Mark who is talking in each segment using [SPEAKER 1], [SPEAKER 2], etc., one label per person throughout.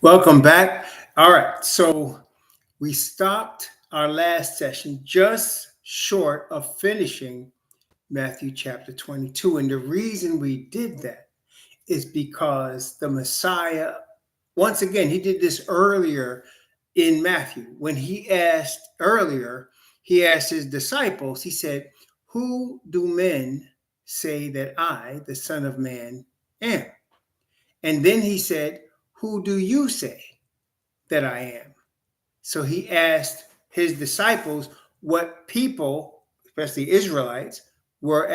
[SPEAKER 1] Welcome back. All right. So we stopped our last session just short of finishing Matthew chapter 22. And the reason we did that is because the Messiah, once again, he did this earlier in Matthew. When he asked his disciples, he said, "Who do men say that I, the Son of Man, am?" And then he said, "Who do you say that I am?" So he asked his disciples what people, especially Israelites, were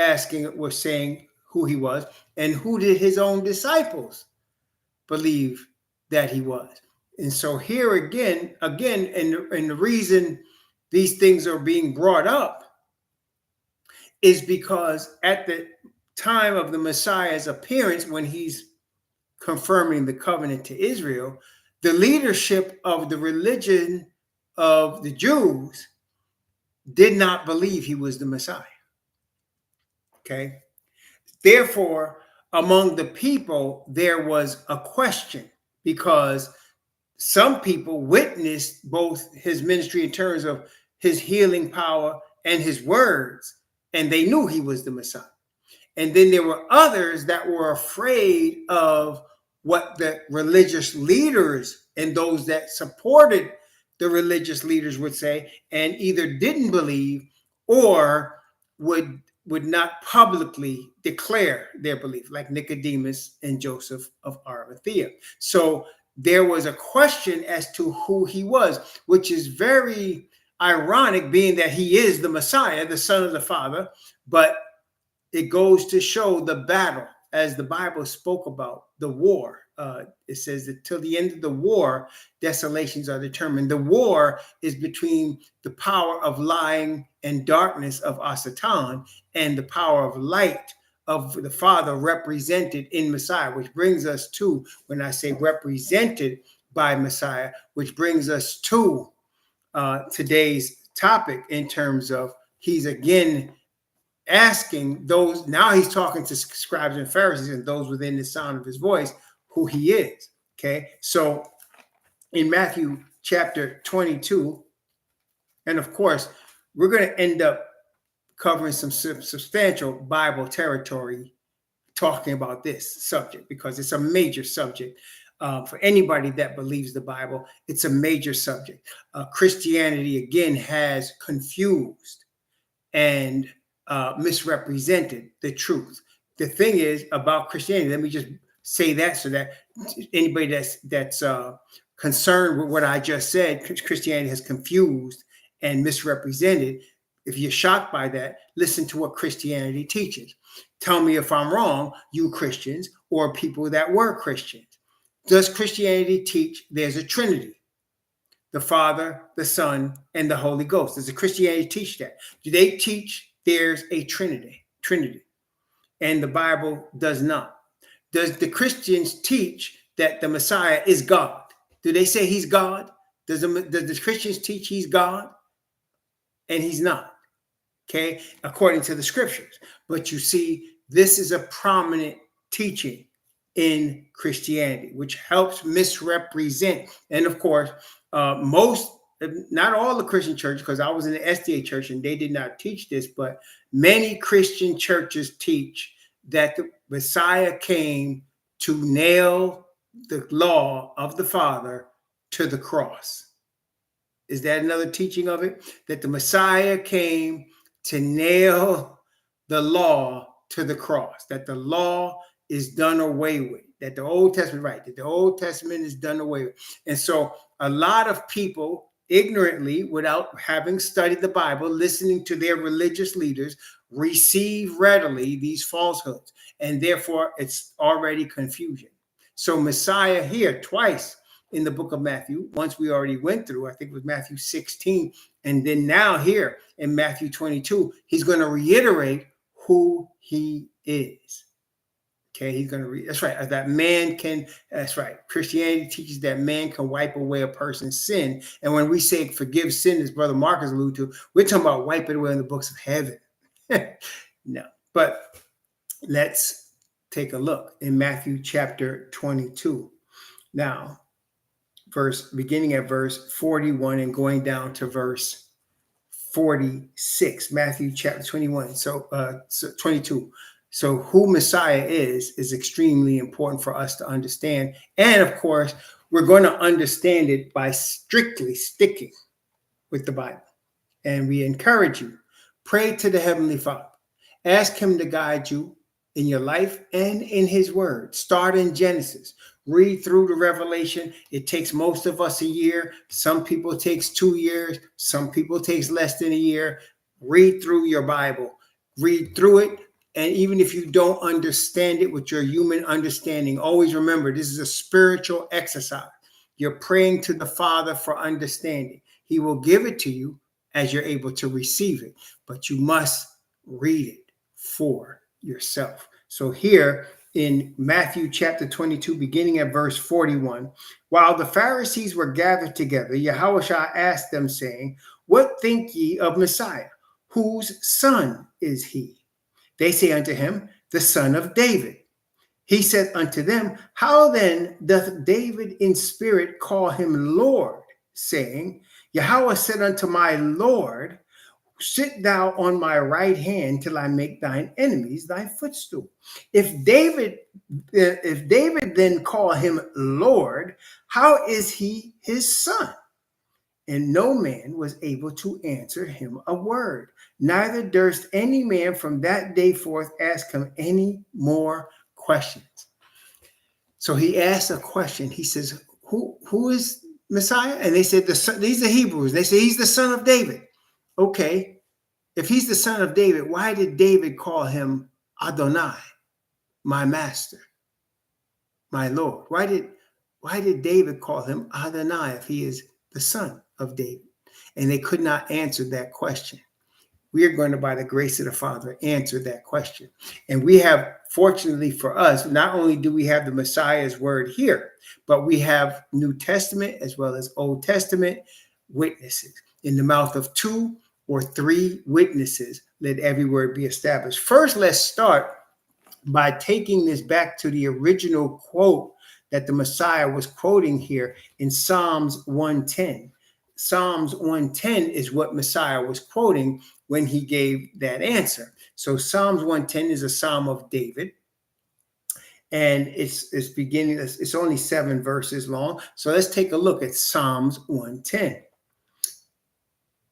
[SPEAKER 1] saying who he was, and who did his own disciples believe that he was. And so here again, and the reason these things are being brought up is because at the time of the Messiah's appearance, when he's confirming the covenant to Israel, the leadership of the religion of the Jews did not believe he was the Messiah. Okay. Therefore, among the people, there was a question because some people witnessed both his ministry in terms of his healing power and his words, and they knew he was the Messiah. And then there were others that were afraid of what the religious leaders and those that supported the religious leaders would say, and either didn't believe or would not publicly declare their belief, like Nicodemus and Joseph of Arimathea. So there was a question as to who he was, which is very ironic, being that he is the Messiah, the Son of the Father, but it goes to show the battle, as the Bible spoke about the war. It says that till the end of the war, desolations are determined. The war is between the power of lying and darkness of Asatan and the power of light of the Father represented in Messiah, which brings us to, when I say represented by Messiah, which brings us to today's topic in terms of he's again asking those, now he's talking to scribes and Pharisees and those within the sound of his voice, who he is. Okay. So in Matthew chapter 22, and of course, we're going to end up covering some substantial Bible territory talking about this subject because it's a major subject. For anybody that believes the Bible, it's a major subject. Christianity, again, has confused and misrepresented the truth. The thing is about Christianity, let me just say that so that anybody that's concerned with what I just said, Christianity has confused and misrepresented. If you're shocked by that, listen to what Christianity teaches. Tell me if I'm wrong, you Christians or people that were Christians. Does Christianity teach there's a Trinity? The Father, the Son, and the Holy Ghost. Does the Christianity teach that? Do they teach there's a Trinity? And the Bible does not. Does the Christians teach that the Messiah is God? Do they say he's God? Does the Christians teach he's God? And he's not. Okay, according to the scriptures. But you see, this is a prominent teaching in Christianity, which helps misrepresent. And of course, most, not all the Christian churches, because I was in the SDA church and they did not teach this, but many Christian churches teach that the Messiah came to nail the law of the Father to the cross. Is that another teaching of it? That the Messiah came to nail the law to the cross, that the law is done away with, that the Old Testament, right, that the Old Testament is done away with. And so a lot of people ignorantly, without having studied the Bible, listening to their religious leaders, receive readily these falsehoods. And therefore, it's already confusion. So Messiah here twice in the book of Matthew, once we already went through, I think it was Matthew 16. And then now here in Matthew 22, he's going to reiterate who he is. Okay, he's going to read. That's right. That man can, that's right. Christianity teaches that man can wipe away a person's sin. And when we say forgive sin, as Brother Marcus alluded to, we're talking about wipe it away in the books of heaven. No, but let's take a look in Matthew chapter 22. Now, beginning at verse 41 and going down to verse 46, Matthew chapter 21. So 22. So who Messiah is extremely important for us to understand. And of course, we're going to understand it by strictly sticking with the Bible. And we encourage you, pray to the Heavenly Father. Ask him to guide you in your life and in his word. Start in Genesis. Read through the Revelation. It takes most of us a year. Some people it takes 2 years. Some people it takes less than a year. Read through your Bible. Read through it. And even if you don't understand it with your human understanding, always remember this is a spiritual exercise. You're praying to the Father for understanding. He will give it to you as you're able to receive it, but you must read it for yourself. So here in Matthew chapter 22, beginning at verse 41, while the Pharisees were gathered together, YHWH asked them, saying, what think ye of Messiah? Whose son is he? They say unto him, the son of David. He said unto them, how then doth David in spirit call him Lord, saying, YHWH said unto my Lord, sit thou on my right hand till I make thine enemies thy footstool. If David then call him Lord, how is he his son? And no man was able to answer him a word. Neither durst any man from that day forth ask him any more questions. So he asked a question. He says, who is Messiah? And they said, these are Hebrews. They say he's the son of David. Okay, if he's the son of David, why did David call him Adonai, my master, my Lord? Why did David call him Adonai if he is the son of David? And they could not answer that question. We are going to, by the grace of the Father, answer that question. And we have, fortunately for us, not only do we have the Messiah's word here, but we have New Testament as well as Old Testament witnesses. In the mouth of 2 or 3 witnesses, let every word be established. First, let's start by taking this back to the original quote that the Messiah was quoting here in Psalms 110. Psalms 110 is what Messiah was quoting when he gave that answer. So Psalms 110 is a psalm of David, and it's only 7 verses long. So let's take a look at Psalms 110.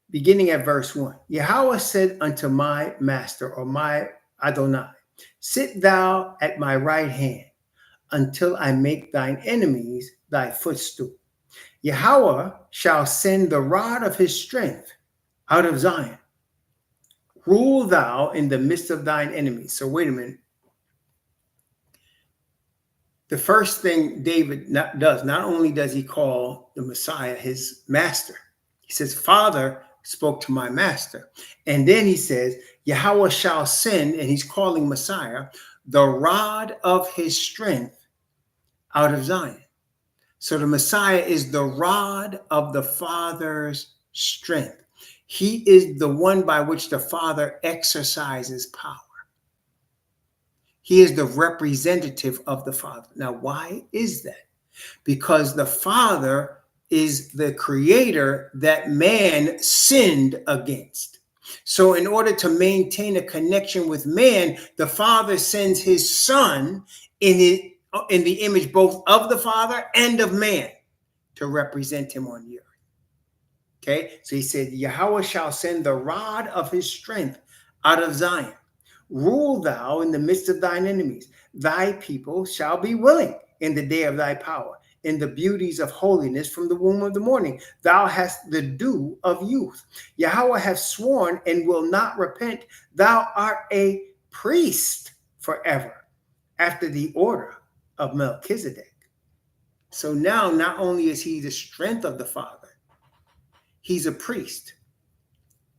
[SPEAKER 1] Beginning at verse 1. YHWH said unto my master, or my Adonai, sit thou at my right hand until I make thine enemies thy footstool. YHWH shall send the rod of his strength out of Zion. Rule thou in the midst of thine enemies. So wait a minute. The first thing David does, not only does he call the Messiah his master, he says, Father spoke to my master. And then he says, YHWH shall send, and he's calling Messiah, the rod of his strength out of Zion. So the Messiah is the rod of the Father's strength. He is the one by which the Father exercises power. He is the representative of the Father. Now, why is that? Because the Father is the creator that man sinned against. So in order to maintain a connection with man, the Father sends his Son in the image both of the Father and of man to represent him on the earth. Okay, so he said, YHWH shall send the rod of his strength out of Zion. Rule thou in the midst of thine enemies. Thy people shall be willing in the day of thy power, in the beauties of holiness from the womb of the morning. Thou hast the dew of youth. YHWH hath sworn and will not repent. Thou art a priest forever, after the order of Melchizedek. So now, not only is he the strength of the Father, he's a priest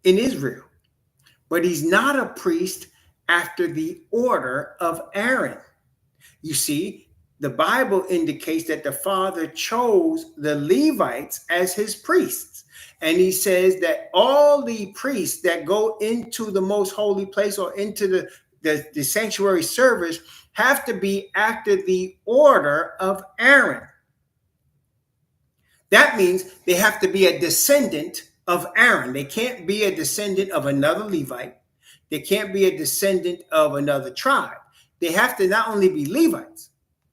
[SPEAKER 1] in Israel, but he's not a priest after the order of Aaron. You see, the Bible indicates that the Father chose the Levites as his priests. And he says that all the priests that go into the most holy place or into the sanctuary service have to be after the order of Aaron. That means they have to be a descendant of Aaron. They can't be a descendant of another Levite. They can't be a descendant of another tribe. They have to not only be Levites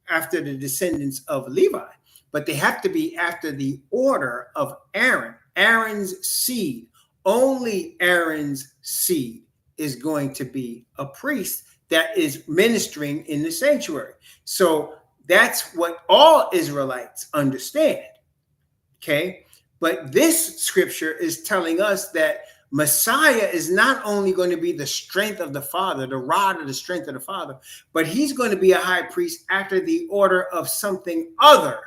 [SPEAKER 1] after the descendants of Levi, but they have to be after the order of Aaron, Aaron's seed. Only Aaron's seed is going to be a priest that is ministering in the sanctuary. So that's what all Israelites understand. Okay. But this scripture is telling us that Messiah is not only going to be the strength of the Father, the rod of the strength of the Father, but he's going to be a high priest after the order of something other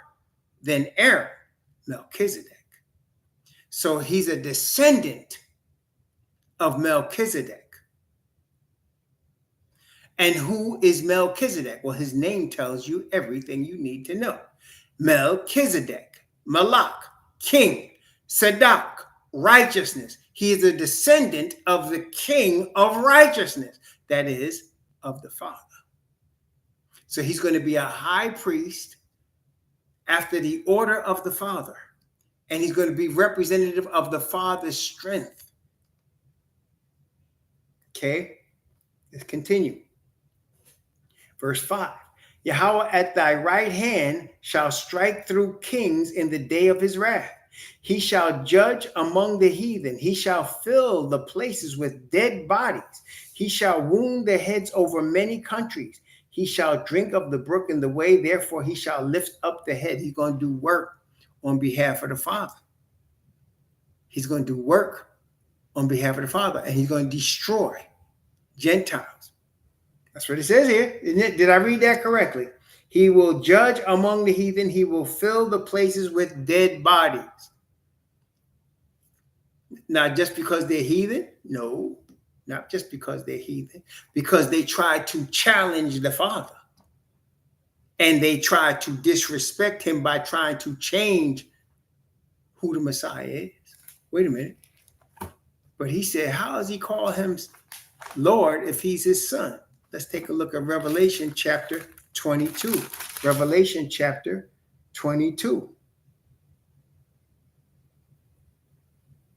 [SPEAKER 1] than Aaron, Melchizedek. So he's a descendant of Melchizedek. And who is Melchizedek? Well, his name tells you everything you need to know. Melchizedek, Malak, king, Sadak, righteousness. He is a descendant of the king of righteousness, that is, of the Father. So he's going to be a high priest after the order of the Father. And he's going to be representative of the Father's strength. Okay, let's continue. Verse 5. Yahweh at thy right hand shall strike through kings in the day of his wrath. He shall judge among the heathen. He shall fill the places with dead bodies. He shall wound the heads over many countries. He shall drink of the brook in the way. Therefore, he shall lift up the head. He's going to do work on behalf of the Father. He's going to do work on behalf of the Father, and he's going to destroy Gentiles. That's what it says here, isn't it? Did I read that correctly? He will judge among the heathen. He will fill the places with dead bodies. Not just because they're heathen. No, not just because they're heathen. Because they tried to challenge the Father. And they tried to disrespect him by trying to change who the Messiah is. Wait a minute. But he said, how does he call him Lord if he's his son? Let's take a look at Revelation chapter 22. Revelation chapter 22.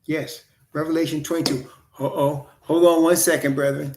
[SPEAKER 1] Yes, Revelation 22. Uh-oh. Hold on one second, brethren.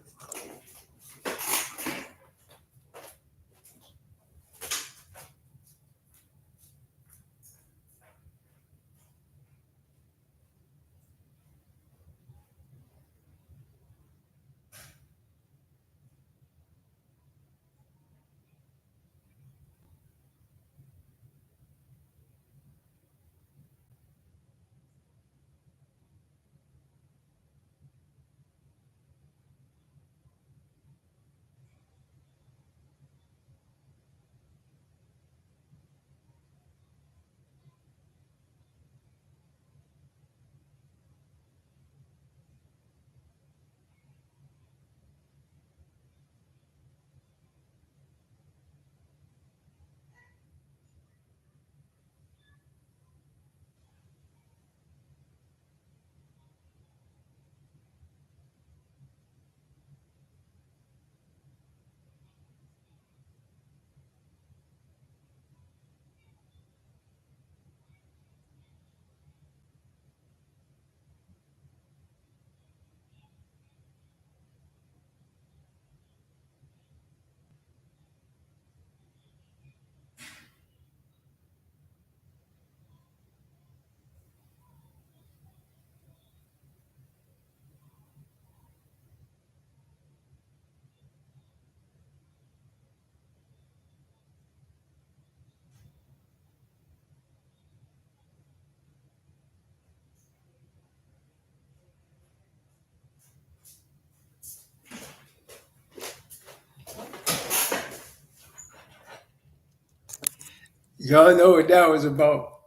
[SPEAKER 1] Y'all know what that was about.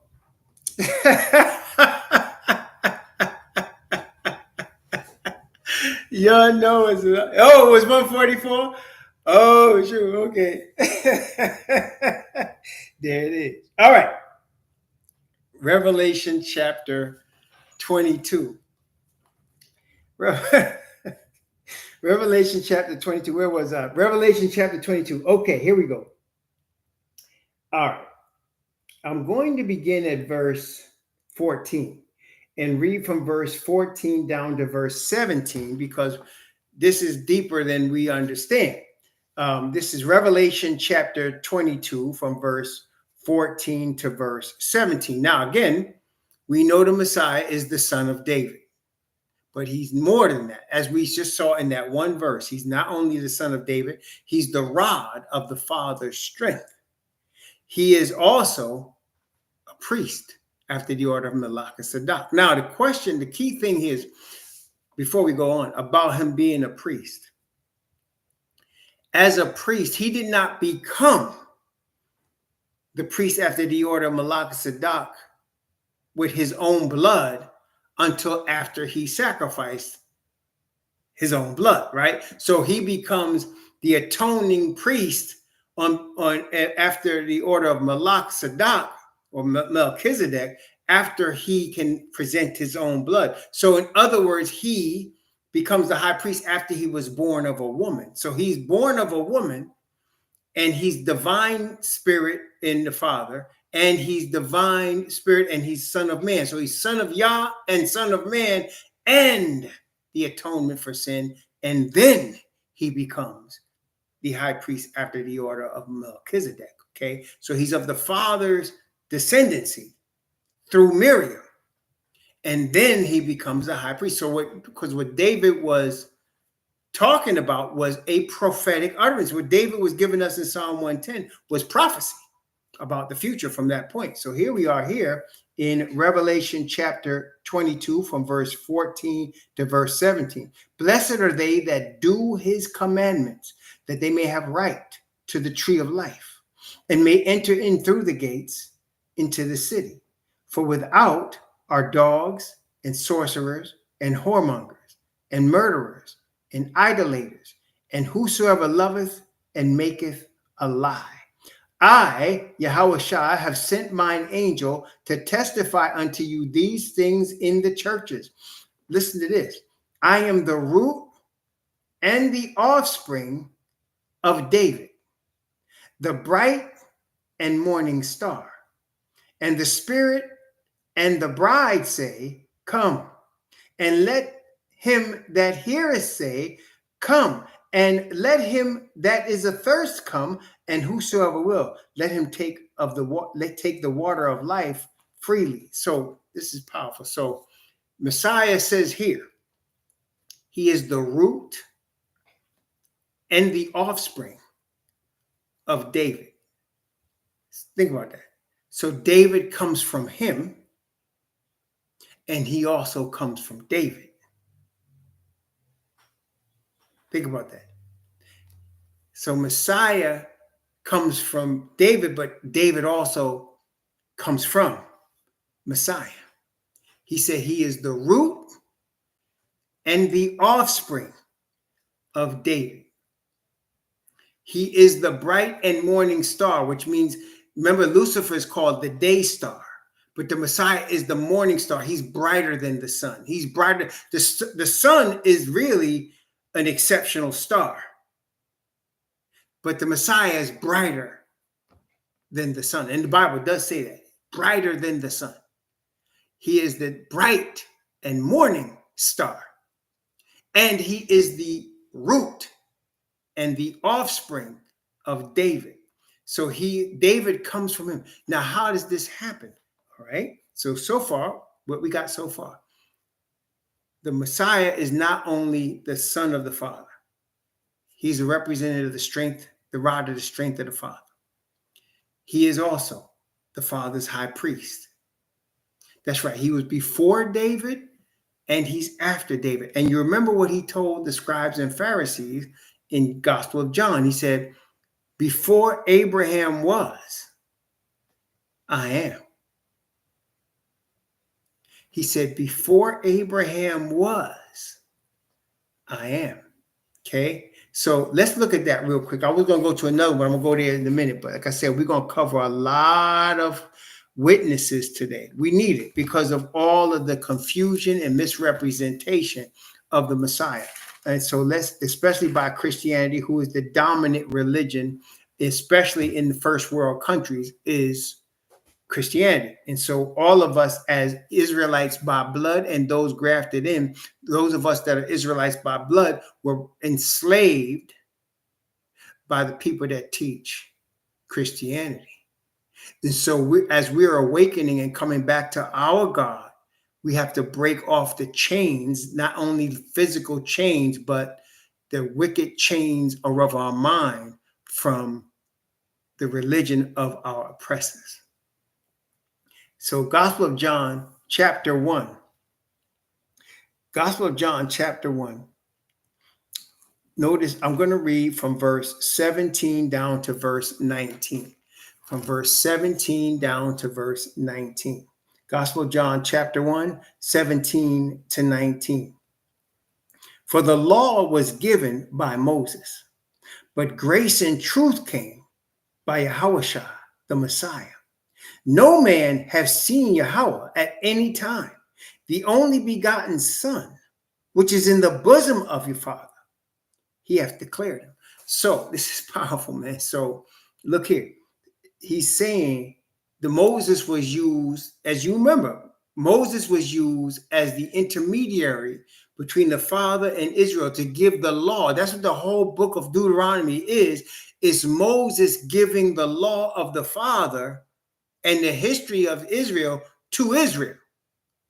[SPEAKER 1] Y'all know it's about. Oh, it was 144? Oh, sure. Okay. There it is. All right. Revelation chapter 22. Revelation chapter 22. Where was I? Revelation chapter 22. Okay, here we go. All right. I'm going to begin at verse 14 and read from verse 14 down to verse 17, because this is deeper than we understand. This is Revelation chapter 22 from verse 14 to verse 17. Now, again, we know the Messiah is the son of David, but he's more than that. As we just saw in that one verse, he's not only the son of David, he's the rod of the Father's strength. He is also a priest after the order of Melchizedek. Now, the key thing is, before we go on, about him being a priest. As a priest, he did not become the priest after the order of Melchizedek with his own blood until after he sacrificed his own blood, right? So he becomes the atoning priest on after the order of Melchizedek or Melchizedek, after he can present his own blood. So in other words, he becomes the high priest after he was born of a woman. So he's born of a woman, and he's divine spirit in the Father, and he's divine spirit, and he's son of man. So he's son of Yah and son of man, and the atonement for sin. And then he becomes the high priest after the order of Melchizedek. Okay, so he's of the Father's descendancy through Miriam, and then he becomes a high priest. So because what David was talking about was a prophetic utterance. What David was giving us in Psalm 110 was prophecy about the future from that point. So here we are here in Revelation chapter 22 from verse 14 to verse 17. Blessed are they that do his commandments, that they may have right to the tree of life and may enter in through the gates into the city. For without are dogs and sorcerers and whoremongers and murderers and idolaters, and whosoever loveth and maketh a lie. I, YHWH, have sent mine angel to testify unto you these things in the churches. Listen to this. I am the root and the offspring of David, the bright and morning star. And the Spirit and the bride say, come. And let him that heareth say, come. And let him that is athirst come, and whosoever will, let him take the water of life freely. So this is powerful. So Messiah says here, he is the root and the offspring of David. Think about that. So David comes from him, and he also comes from David. Think about that. So Messiah comes from David, but David also comes from Messiah. He said he is the root and the offspring of David. He is the bright and morning star, which means, remember, Lucifer is called the day star, but the Messiah is the morning star. He's brighter than the sun. He's brighter. The sun is really an exceptional star, but the Messiah is brighter than the sun. And the Bible does say that, brighter than the sun. He is the bright and morning star. And he is the root and the offspring of David. So David comes from him. Now, how does this happen? All right. So far, what we got so far, the Messiah is not only the son of the Father. He's a representative of the strength, the rod of the strength of the Father. He is also the Father's high priest. That's right. He was before David and he's after David. And you remember what he told the scribes and Pharisees in Gospel of John. He said, before Abraham was, I am. He said, before Abraham was, I am. Okay. So let's look at that real quick. I was going to go to another one. I'm going to go there in a minute. But like I said, we're going to cover a lot of witnesses today. We need it because of all of the confusion and misrepresentation of the Messiah. And so especially by Christianity, who is the dominant religion, especially in the first world countries, is Christianity. And so all of us as Israelites by blood and those grafted in, those of us that are Israelites by blood, were enslaved by the people that teach Christianity. And so as we're awakening and coming back to our God, we have to break off the chains, not only physical chains, but the wicked chains of our mind from the religion of our oppressors. So Gospel of John, chapter 1. Gospel of John, chapter 1. Notice I'm going to read from verse 17 down to verse 19. From verse 17 down to verse 19. Gospel of John, chapter 1, 17 to 19. For the law was given by Moses, but grace and truth came by YHWH, the Messiah. No man has seen Yahweh at any time. The only begotten Son, which is in the bosom of your Father, he hath declared him. So this is powerful, man. So look here. He's saying the Moses was used, as you remember, Moses was used as the intermediary between the Father and Israel to give the law. That's what the whole book of Deuteronomy is Moses giving the law of the Father and the history of Israel to Israel,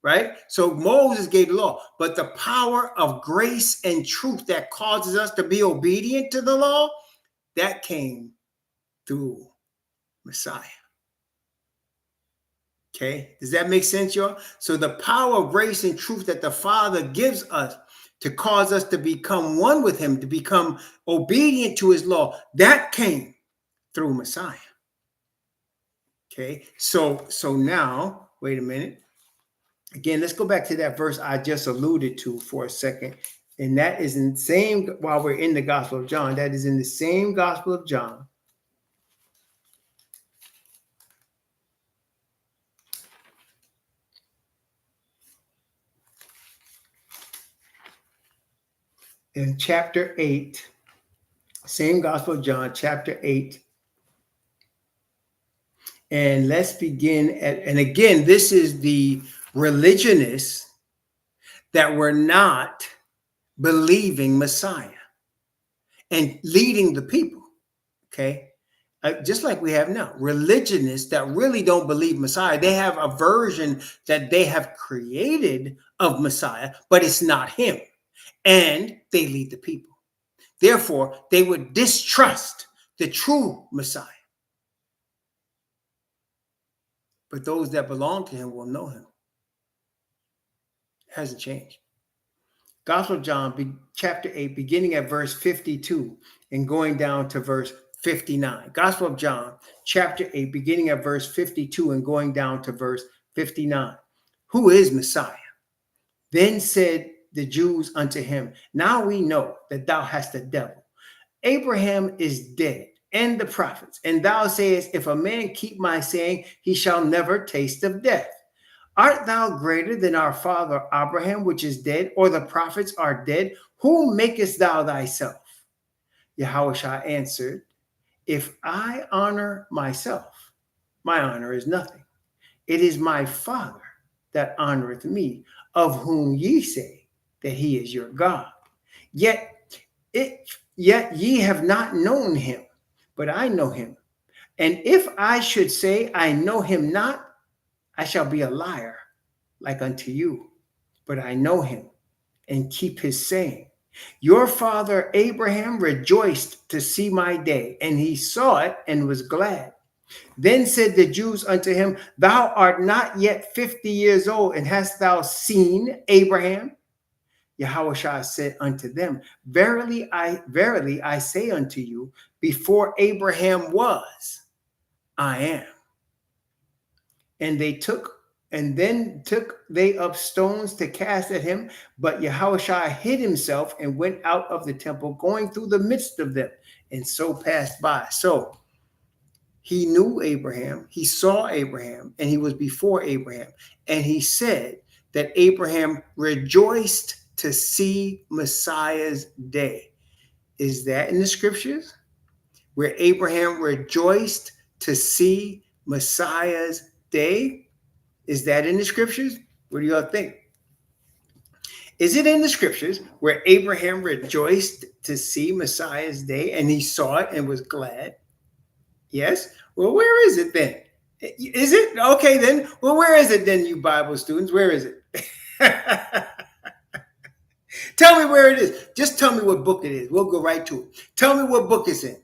[SPEAKER 1] right? So Moses gave the law, but the power of grace and truth that causes us to be obedient to the law, that came through Messiah. Okay, does that make sense, y'all? So the power of grace and truth that the Father gives us to cause us to become one with him, to become obedient to his law, that came through Messiah. Okay, so now, wait a minute. Again, let's go back to that verse I just alluded to for a second. And that is in the same, while we're in the Gospel of John, that is in the same Gospel of John. In chapter 8, same Gospel of John, chapter 8. And let's begin at, and again, this is the religionists that were not believing Messiah and leading the people, okay? Just like we have now, religionists that really don't believe Messiah. They have a version that they have created of Messiah, but it's not him. And they lead the people. Therefore, they would distrust the true Messiah. But those that belong to him will know him. It hasn't changed. Gospel of John, chapter 8, beginning at verse 52 and going down to verse 59. Gospel of John, chapter 8, beginning at verse 52 and going down to verse 59. Who is Messiah? Then said the Jews unto him, now we know that thou hast a devil. Abraham is dead, and the prophets. And thou sayest, if a man keep my saying, he shall never taste of death. Art thou greater than our father Abraham, which is dead, or the prophets are dead? Whom makest thou thyself? YHWH answered, if I honor myself, my honor is nothing. It is my Father that honoreth me, of whom ye say that he is your God. Yet ye have not known him, but I know him. And if I should say I know him not, I shall be a liar like unto you. But I know him and keep his saying. Your father Abraham rejoiced to see my day, and he saw it and was glad. Then said the Jews unto him, thou art not yet 50 years old, and hast thou seen Abraham? YHWH said unto them, verily I say unto you, before Abraham was, I am. And then took they up stones to cast at him, but YHWH hid himself and went out of the temple, going through the midst of them, and so passed by. So he knew Abraham, he saw Abraham, and he was before Abraham. And he said that Abraham rejoiced to see Messiah's day. Is that in the scriptures? Where Abraham rejoiced to see Messiah's day, is that in the scriptures? What do y'all think? Is it in the scriptures where Abraham rejoiced to see Messiah's day and he saw it and was glad? Yes. Well, where is it then? Is it? Okay, then. Well, where is it then, you Bible students? Where is it? Tell me where it is. Just tell me what book it is. We'll go right to it. Tell me what book it's in.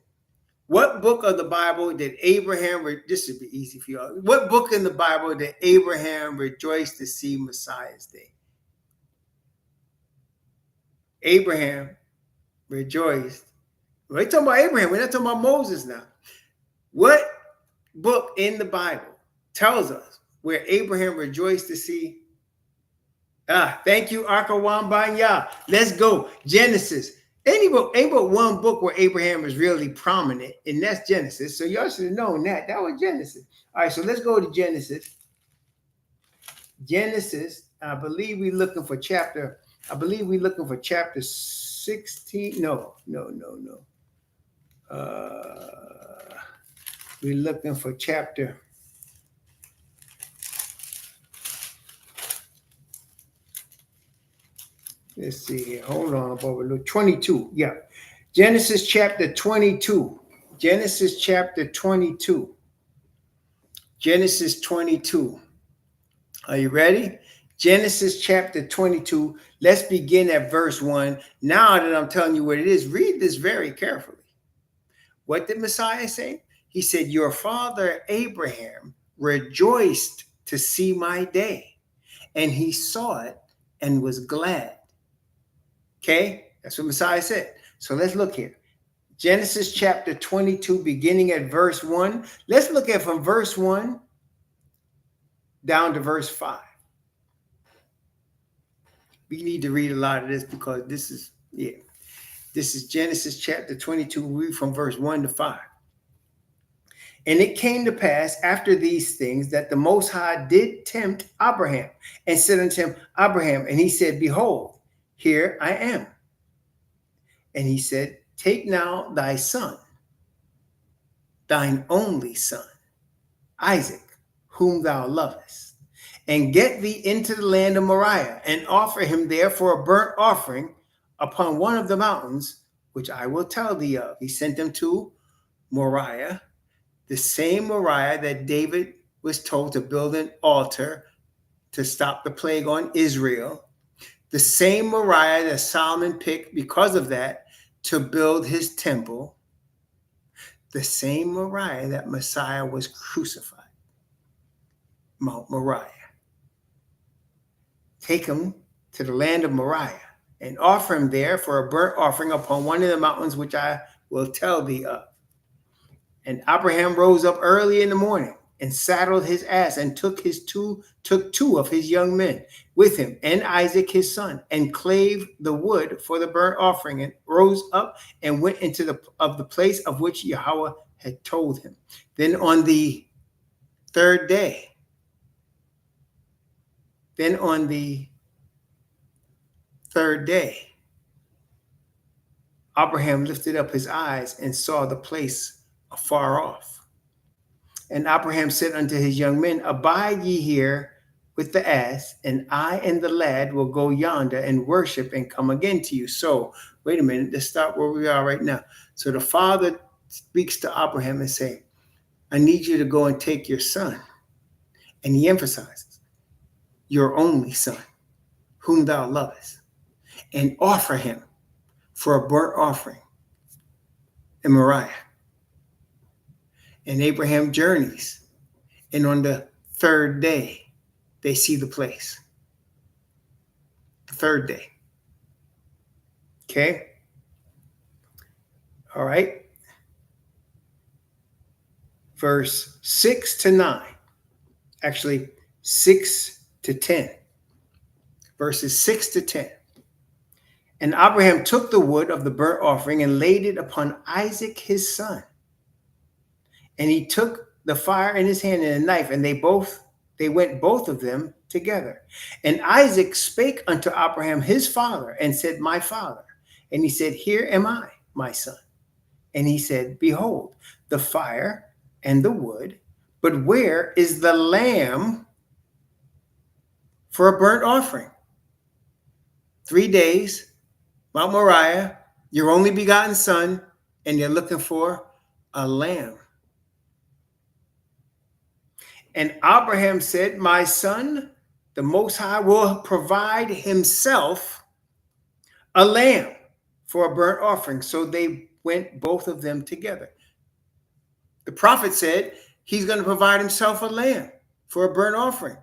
[SPEAKER 1] What book of the Bible did Abraham, this should be easy for y'all. What book in the Bible did Abraham rejoice to see Messiah's day? Abraham rejoiced. We're talking about Abraham. We're not talking about Moses now. What book in the Bible tells us where Abraham rejoiced to see? Thank you, Akawambanya. Let's go. Genesis. Ain't but one book where Abraham is really prominent, and that's Genesis. So y'all should have known that. That was Genesis. All right, so let's go to Genesis. Genesis, I believe we're looking for chapter 16. No. We're looking for chapter. Let's see here. Hold on, look. 22. Yeah. Genesis chapter 22. Genesis chapter 22. Genesis 22. Are you ready? Genesis chapter 22. Let's begin at verse 1. Now that I'm telling you what it is, read this very carefully. What did Messiah say? He said, your father Abraham rejoiced to see my day, and he saw it and was glad. Okay, that's what Messiah said. So let's look here. Genesis chapter 22, beginning at verse 1. Let's look at from verse 1 down to verse 5. We need to read a lot of this because this is Genesis chapter 22. We read from verse 1 to 5. And it came to pass after these things that the Most High did tempt Abraham and said unto him, Abraham, and he said, behold, here I am. And he said, take now thy son, thine only son, Isaac, whom thou lovest, and get thee into the land of Moriah, and offer him there for a burnt offering upon one of the mountains, which I will tell thee of. He sent them to Moriah, the same Moriah that David was told to build an altar to stop the plague on Israel. The same Moriah that Solomon picked because of that to build his temple. The same Moriah that Messiah was crucified. Mount Moriah. Take him to the land of Moriah and offer him there for a burnt offering upon one of the mountains which I will tell thee of. And Abraham rose up early in the morning and saddled his ass and took two of his young men with him and Isaac his son, and clave the wood for the burnt offering, and rose up and went into the place of which Yahweh had told him. Then on the third day, Abraham lifted up his eyes and saw the place afar off. And Abraham said unto his young men, abide ye here with the ass, and I and the lad will go yonder and worship and come again to you. So, wait a minute, let's stop where we are right now. So the father speaks to Abraham and say, I need you to go and take your son. And he emphasizes, your only son, whom thou lovest, and offer him for a burnt offering in Moriah. And Abraham journeys, and on the third day, they see the place. The third day. Okay? All right. Verse 6 to 9. Actually, 6 to 10. Verses 6 to 10. And Abraham took the wood of the burnt offering and laid it upon Isaac his son. And he took the fire in his hand and a knife, and they went both of them together. And Isaac spake unto Abraham his father, and said, my father. And he said, here am I, my son. And he said, behold, the fire and the wood, But where is the lamb for a burnt offering? 3 days, Mount Moriah, your only begotten son, and you're looking for a lamb. And Abraham said, my son, the Most High will provide himself a lamb for a burnt offering. So they went, both of them together. The prophet said he's going to provide himself a lamb for a burnt offering.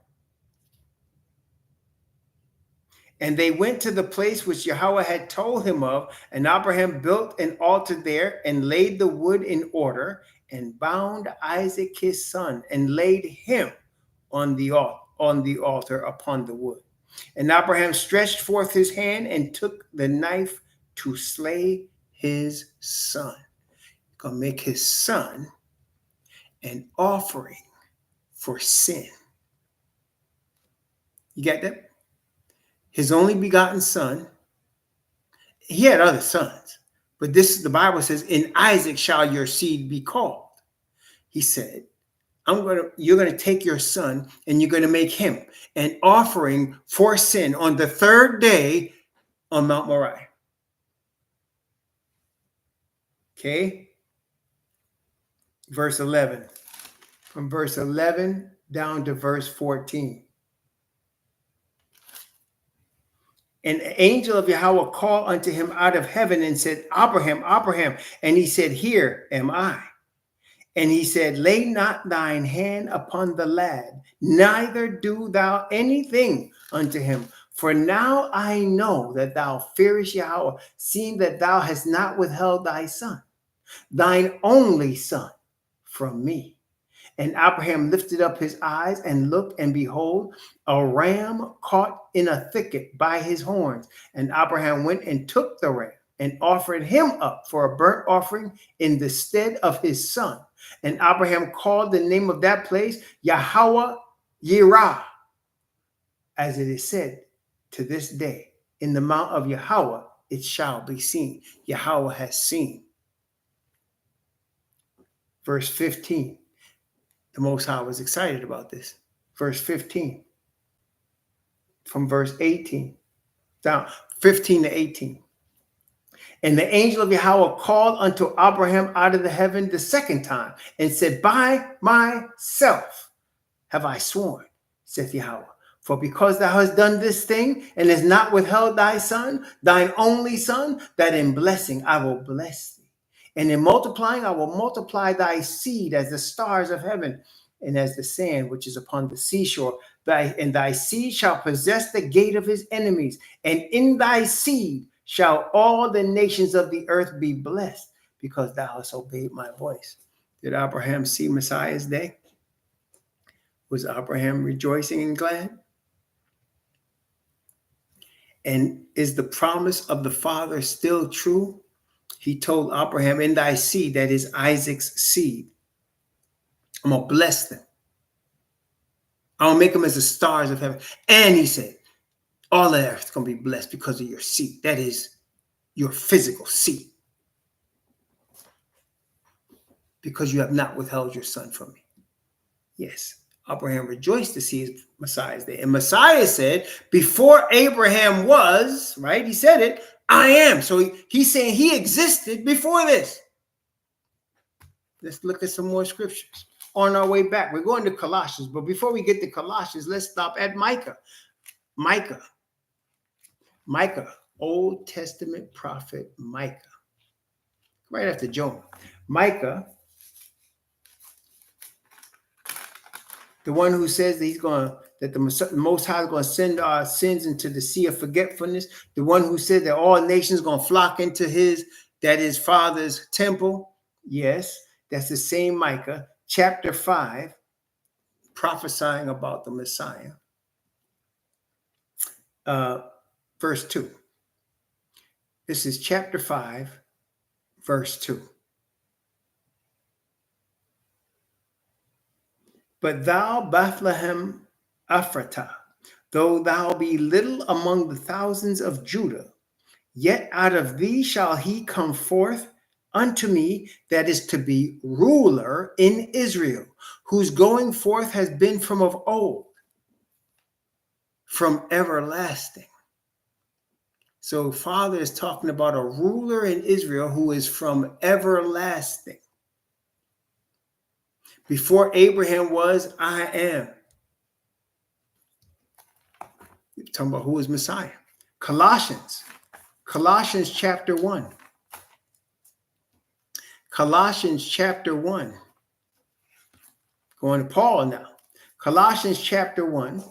[SPEAKER 1] And they went to the place which Yahweh had told him of, and Abraham built an altar there and laid the wood in order and bound Isaac his son and laid him on the altar upon the wood. And Abraham stretched forth his hand and took the knife to slay his son. Gonna make his son an offering for sin. You get that? His only begotten son. He had other sons, but this, the Bible says, in Isaac shall your seed be called. He said, you're going to take your son and you're going to make him an offering for sin on the third day on Mount Moriah. Okay. Verse 11. From verse 11 down to verse 14. An angel of Yahweh called unto him out of heaven and said, Abraham, Abraham. And he said, here am I. And he said, lay not thine hand upon the lad, neither do thou anything unto him. For now I know that thou fearest Yahweh, seeing that thou hast not withheld thy son, thine only son, from me. And Abraham lifted up his eyes and looked, and behold, a ram caught in a thicket by his horns. And Abraham went and took the ram and offered him up for a burnt offering in the stead of his son. And Abraham called the name of that place Yahweh Yirah, as it is said to this day, in the mount of Yahweh it shall be seen. Yahweh has seen. Verse 15. The Most High was excited about this. Verse 15. From verse 18 down, 15 to 18. And the angel of Yahweh called unto Abraham out of the heaven the second time and said, by myself have I sworn, saith Yahweh. For because thou hast done this thing and hast not withheld thy son, thine only son, that in blessing I will bless thee. And in multiplying, I will multiply thy seed as the stars of heaven and as the sand which is upon the seashore. And thy seed shall possess the gate of his enemies. And in thy seed shall all the nations of the earth be blessed, because thou hast obeyed my voice. Did Abraham see Messiah's day? Was Abraham rejoicing and glad? And is the promise of the Father still true? He told Abraham, in thy seed, that is Isaac's seed, I'm going to bless them. I'm going to make them as the stars of heaven. And he said, all the earth is going to be blessed because of your seed. That is your physical seed. Because you have not withheld your son from me. Yes, Abraham rejoiced to see his Messiah's day. And Messiah said, before Abraham was, right? He said it, I am. So he's saying he existed before this. Let's look at some more scriptures. On our way back, we're going to Colossians. But before we get to Colossians, let's stop at Micah. Micah, Old Testament prophet Micah. Right after Jonah. Micah, the one who says that the Most High is going to send our sins into the sea of forgetfulness. The one who said that all nations are going to flock into his father's temple. Yes, that's the same Micah, chapter 5, prophesying about the Messiah. Verse 2. This is chapter 5, verse 2. But thou, Bethlehem Ephratah, though thou be little among the thousands of Judah, yet out of thee shall he come forth unto me that is to be ruler in Israel, whose going forth has been from of old, from everlasting. So Father is talking about a ruler in Israel who is from everlasting. Before Abraham was, I am. We're talking about who is Messiah. Colossians chapter 1. Colossians chapter 1. Going to Paul now. Colossians chapter 1.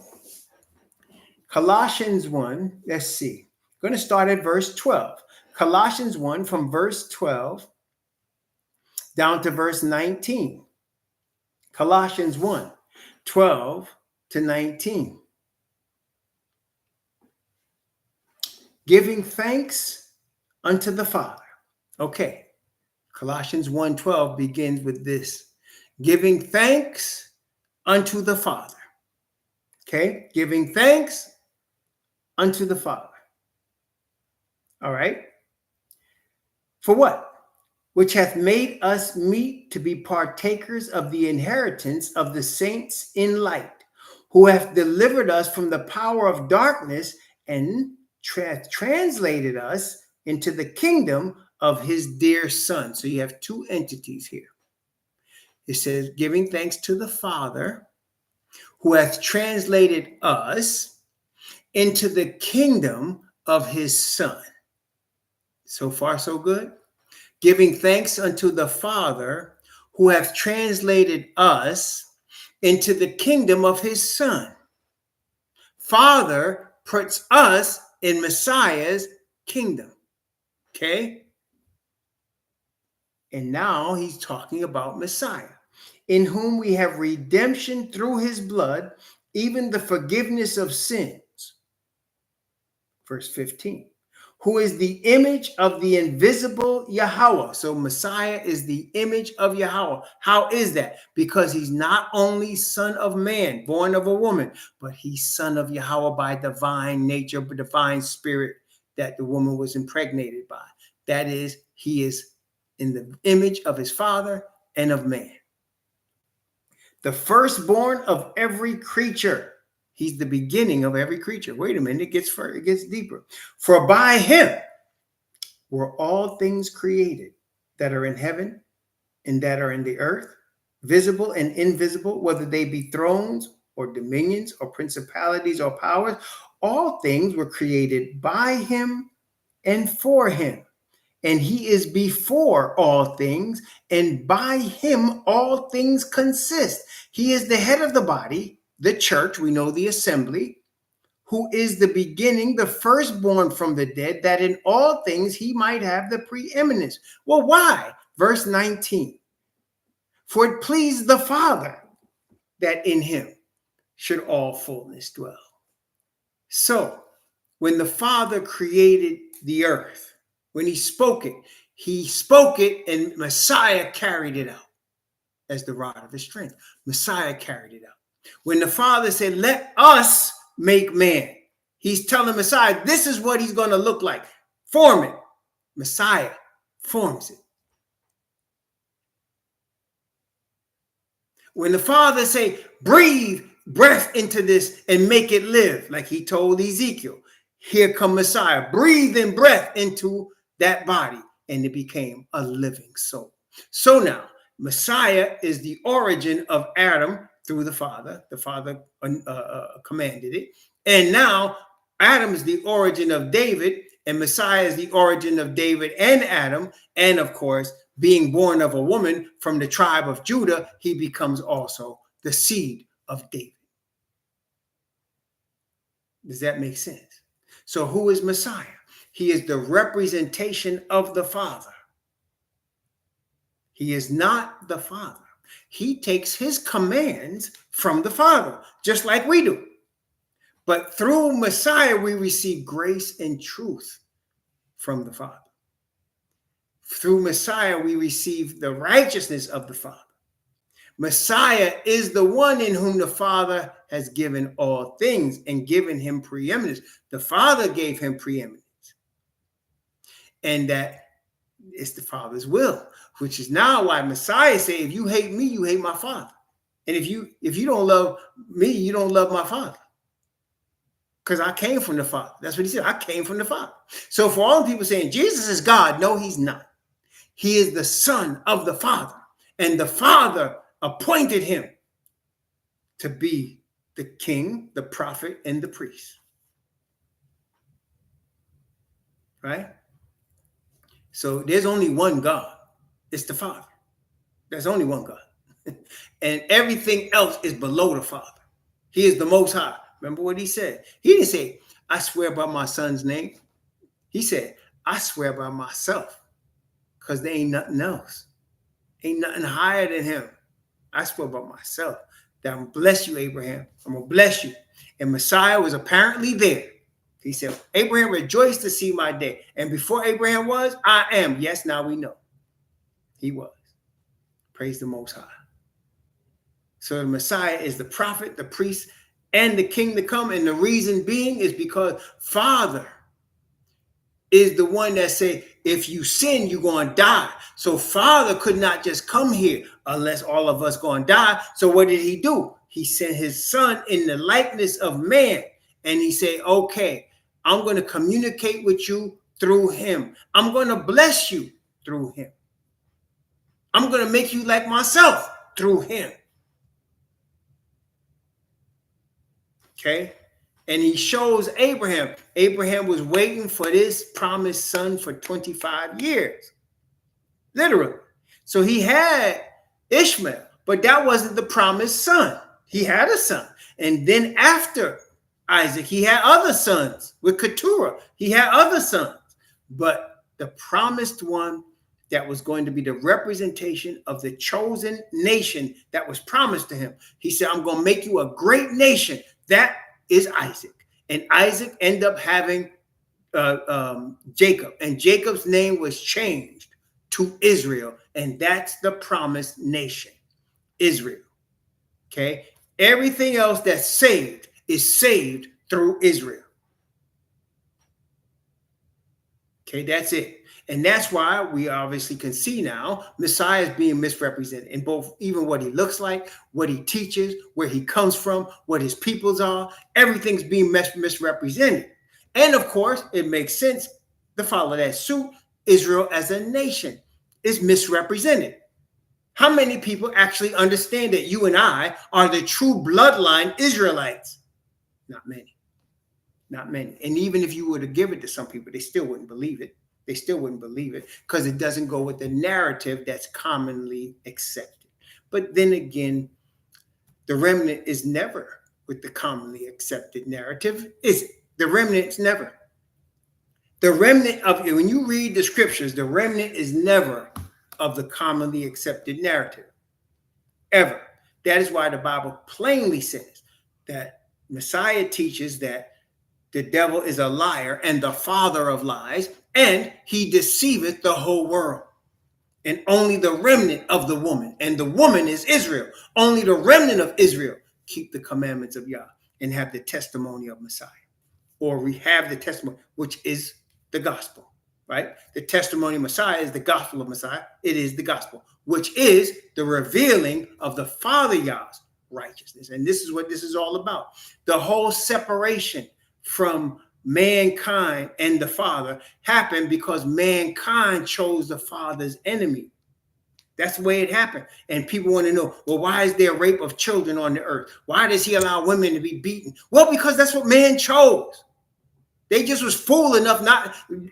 [SPEAKER 1] Colossians 1, let's see. I'm going to start at verse 12. Colossians 1 from verse 12 down to verse 19. Colossians 1, 12 to 19. Giving thanks unto the Father. Okay. Colossians 1:12 begins with this. Giving thanks unto the Father. Okay. Giving thanks unto the Father. All right. For what? Which hath made us meet to be partakers of the inheritance of the saints in light, who hath delivered us from the power of darkness and translated us into the kingdom of his dear Son. So you have two entities here. It says, giving thanks to the Father, who hath translated us into the kingdom of his Son. So far, so good. Giving thanks unto the Father, who hath translated us into the kingdom of his Son. Father puts us in Messiah's kingdom. Okay? And now he's talking about Messiah, in whom we have redemption through his blood, even the forgiveness of sins. Verse 15. Who is the image of the invisible Yahweh. So Messiah is the image of Yahweh. How is that? Because he's not only son of man, born of a woman, but he's son of Yahweh by divine nature, divine spirit that the woman was impregnated by. That is, he is in the image of his Father and of man. The firstborn of every creature. He's the beginning of every creature. Wait a minute, it gets deeper. For by him were all things created that are in heaven and that are in the earth, visible and invisible, whether they be thrones or dominions or principalities or powers. All things were created by him and for him. And he is before all things, and by him all things consist. He is the head of the body, the church, we know the assembly, who is the beginning, the firstborn from the dead, that in all things he might have the preeminence. Well, why? Verse 19. For it pleased the Father that in him should all fullness dwell. So, when the Father created the earth, when he spoke it, and Messiah carried it out as the rod of his strength. Messiah carried it out. When the Father said, let us make man, he's telling Messiah, this is what he's going to look like. Form it. Messiah forms it. When the Father say, breathe breath into this and make it live, like he told Ezekiel, here come Messiah, breathe in breath into that body, and it became a living soul. So now, Messiah is the origin of Adam through the Father. The Father commanded it. And now, Adam is the origin of David, and Messiah is the origin of David and Adam. And of course, being born of a woman from the tribe of Judah, he becomes also the seed of David. Does that make sense? So who is Messiah? He is the representation of the Father. He is not the Father. He takes his commands from the Father, just like we do. But through Messiah, we receive grace and truth from the Father. Through Messiah, we receive the righteousness of the Father. Messiah is the one in whom the Father has given all things and given him preeminence. The Father gave him preeminence. And that is the Father's will, which is now why Messiah said, if you hate me, you hate my Father. And if you don't love me, you don't love my Father. Because I came from the Father. That's what he said. I came from the Father. So for all the people saying Jesus is God, no, he's not. He is the Son of the Father. And the Father appointed him to be the king, the prophet, and the priest. Right? So there's only one God. It's the Father. There's only one God. And everything else is below the Father. He is the Most High. Remember what he said? He didn't say, I swear by my son's name. He said, I swear by myself, because there ain't nothing else. Ain't nothing higher than him. I swear by myself that I'm going to bless you, Abraham. I'm going to bless you. And Messiah was apparently there. He said, Abraham rejoiced to see my day. And before Abraham was, I am. Yes, now we know. He was. Praise the Most High. So the Messiah is the prophet, the priest, and the king to come. And the reason being is because Father is the one that say, if you sin, you're going to die. So Father could not just come here unless all of us going to die. So what did he do? He sent his son in the likeness of man. And he said, okay, I'm going to communicate with you through him. I'm going to bless you through him. I'm going to make you like myself through him. Okay. And he shows Abraham. Abraham was waiting for this promised son for 25 years. Literally. So he had Ishmael, but that wasn't the promised son. He had a son. And then after Isaac, he had other sons with Keturah. He had other sons. But the promised one that was going to be the representation of the chosen nation that was promised to him. He said, I'm going to make you a great nation. That is Isaac. And Isaac ended up having Jacob. And Jacob's name was changed to Israel. And that's the promised nation, Israel. Okay? Everything else that's saved is saved through Israel. Okay, that's it. And that's why we obviously can see now Messiah is being misrepresented in both, even what he looks like, what he teaches, where he comes from, what his peoples are. Everything's being misrepresented. And of course, it makes sense to follow that suit. Israel as a nation is misrepresented. How many people actually understand that you and I are the true bloodline Israelites? Not many. Not many. And even if you were to give it to some people, they still wouldn't believe it. They still wouldn't believe it because it doesn't go with the narrative that's commonly accepted. But then again, the remnant is never with the commonly accepted narrative, is it? The remnant's never. The remnant of, when you read the scriptures, the remnant is never of the commonly accepted narrative, ever. That is why the Bible plainly says that Messiah teaches that the devil is a liar and the father of lies, and he deceiveth the whole world. And only the remnant of the woman, and the woman is Israel. Only the remnant of Israel keep the commandments of Yah and have the testimony of Messiah. Or we have the testimony, which is the gospel, right? The testimony of Messiah is the gospel of Messiah. It is the gospel, which is the revealing of the Father Yah's righteousness. And this is what this is all about. The whole separation from mankind and the Father happened because mankind chose the Father's enemy. That's the way it happened. And people want to know, well, why is there rape of children on the earth? Why does he allow women to be beaten? Well, because that's what man chose. They just was fool enough.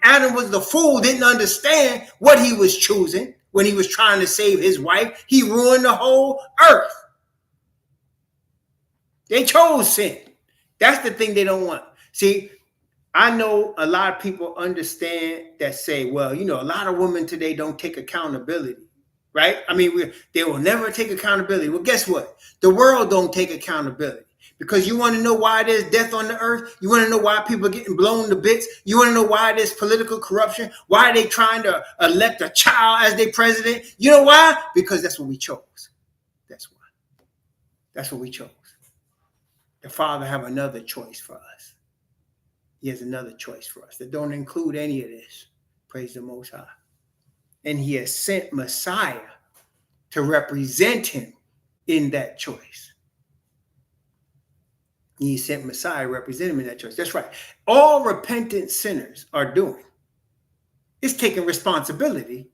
[SPEAKER 1] Adam was the fool, didn't understand what he was choosing when he was trying to save his wife. He ruined the whole earth. They chose sin. That's the thing they don't want. See, I know a lot of people understand that, say, well, you know, a lot of women today don't take accountability, right? I mean, they will never take accountability. Well, guess what? The world don't take accountability. Because you want to know why there's death on the earth? You want to know why people are getting blown to bits? You want to know why there's political corruption? Why are they trying to elect a child as their president? You know why? Because that's what we chose. That's why. That's what we chose. The Father have another choice for us. He has another choice for us that don't include any of this. Praise the Most High. And he has sent Messiah to represent him in that choice. He sent Messiah, represent him in that choice. That's right. All repentant sinners are doing is taking responsibility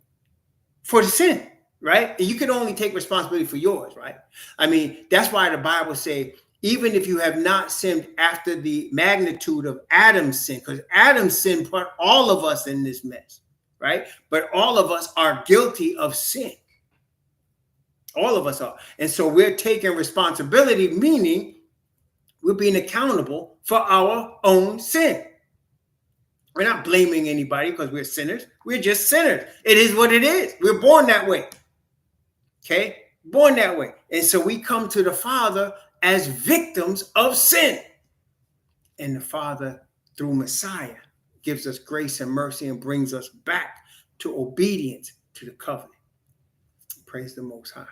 [SPEAKER 1] for the sin, right? And you can only take responsibility for yours, right? I mean, that's why the Bible say, even if you have not sinned after the magnitude of Adam's sin, because Adam's sin put all of us in this mess, right? But all of us are guilty of sin. All of us are. And so we're taking responsibility, meaning we're being accountable for our own sin. We're not blaming anybody because we're sinners. We're just sinners. It is what it is. We're born that way. Okay? Born that way. And so we come to the Father as victims of sin. And the Father, through Messiah, gives us grace and mercy and brings us back to obedience to the covenant. Praise the Most High.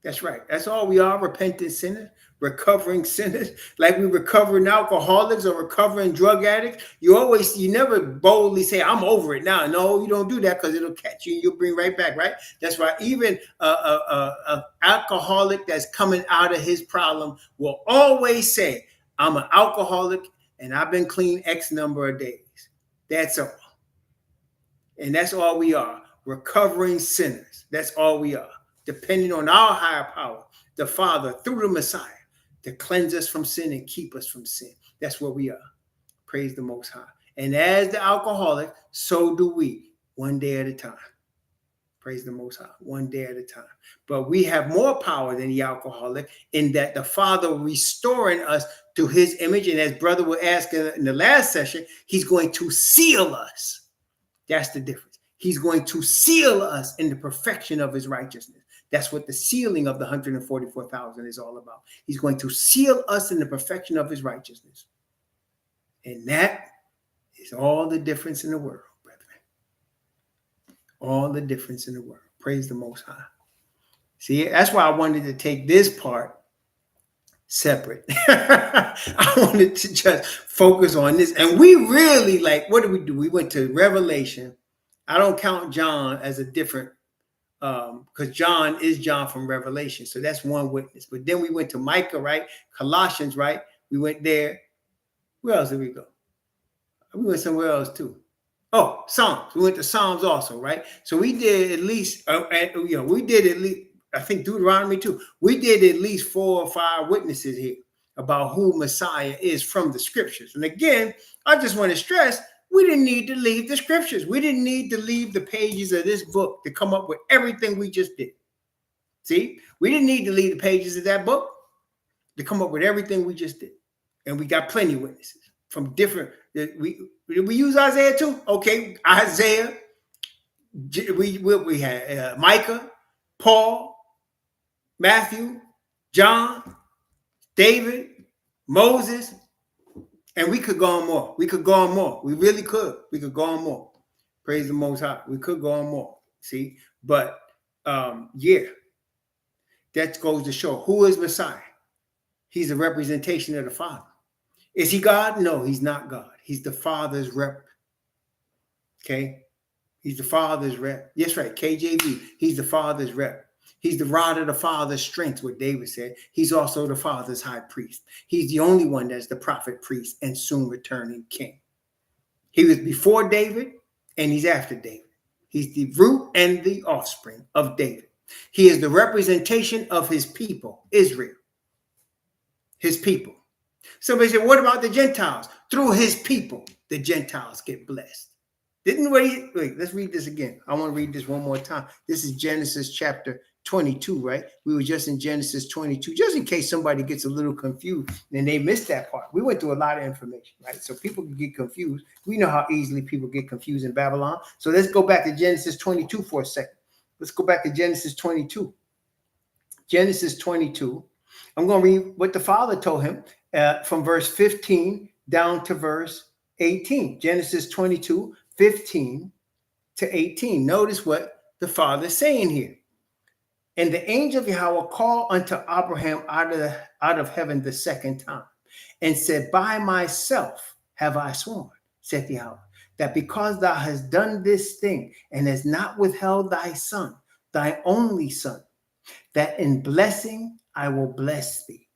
[SPEAKER 1] That's right. That's all we are, repentant sinners, recovering sinners. Like we recovering alcoholics or recovering drug addicts. You never boldly say, I'm over it now. No, you don't do that because it'll catch you and you'll bring right back, right? That's why even an alcoholic that's coming out of his problem will always say, I'm an alcoholic and I've been clean X number of days. That's all. And that's all we are, recovering sinners. That's all we are. Depending on our higher power, the Father, through the Messiah, to cleanse us from sin and keep us from sin. That's what we are. Praise the Most High. And as the alcoholic, so do we, one day at a time. Praise the Most High, one day at a time. But we have more power than the alcoholic in that the Father restoring us to his image. And as brother will ask in the last session, he's going to seal us. That's the difference. He's going to seal us in the perfection of his righteousness. That's what the sealing of the 144,000 is all about. He's going to seal us in the perfection of his righteousness. And that is all the difference in the world, brethren. All the difference in the world. Praise the Most High. See, that's why I wanted to take this part separate. I wanted to just focus on this. And we really, what did we do? We went to Revelation. I don't count John as a different, because John is John from Revelation. So that's one witness. But then we went to Micah, right? Colossians, right? We went there. Where else did we go? We went somewhere else too. Oh, Psalms. We went to Psalms also, right? So we did at least, I think Deuteronomy too. We did at least 4 or 5 witnesses here about who Messiah is from the scriptures. And again, I just want to stress, we didn't need to leave the scriptures. We didn't need to leave the pages of this book to come up with everything we just did. See, we didn't need to leave the pages of that book to come up with everything we just did. And we got plenty of witnesses from different, we use Isaiah too? Okay, Isaiah, we had Micah, Paul, Matthew, John, David, Moses, and we could go on more. We could go on more. We really could. We could go on more. Praise the Most High. We could go on more. See? But, that goes to show who is Messiah. He's a representation of the Father. Is he God? No, he's not God. He's the Father's rep. Okay? He's the Father's rep. Yes, right. KJV. He's the Father's rep. He's the rod of the Father's strength, what David said. He's also the Father's high priest. He's the only one that's the prophet, priest, and soon returning king. He was before David, and he's after David. He's the root and the offspring of David. He is the representation of his people, Israel. His people. Somebody said, what about the Gentiles? Through his people, the Gentiles get blessed. Wait, let's read this again. I want to read this one more time. This is Genesis chapter 22, right? We were just in Genesis 22, just in case somebody gets a little confused and they missed that part. We went through a lot of information, right? So people can get confused. We know how easily people get confused in Babylon. So let's go back to Genesis 22 for a second. Let's go back to Genesis 22. Genesis 22. I'm going to read what the Father told him from verse 15 down to verse 18. Genesis 22, 15 to 18. Notice what the Father is saying here. And the angel of Yahweh called unto Abraham out of heaven the second time and said, by myself have I sworn, saith Yahweh, that because thou hast done this thing and hast not withheld thy son, thy only son, that in blessing I will bless thee,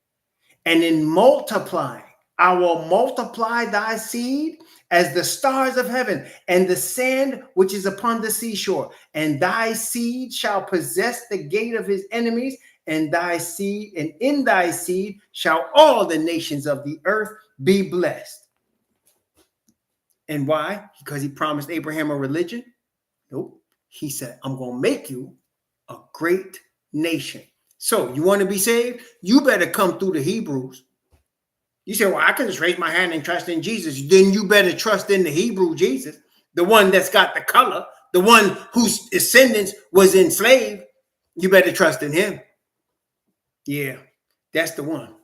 [SPEAKER 1] and in multiplying I will multiply thy seed as the stars of heaven and the sand which is upon the seashore. And thy seed shall possess the gate of his enemies, and in thy seed shall all the nations of the earth be blessed. And why? Because he promised Abraham a religion? Nope. He said, I'm going to make you a great nation. So you want to be saved? You better come through the Hebrews. You say, well, I can just raise my hand and trust in Jesus. Then you better trust in the Hebrew Jesus, the one that's got the color, the one whose descendants was enslaved. You better trust in him. Yeah, that's the one.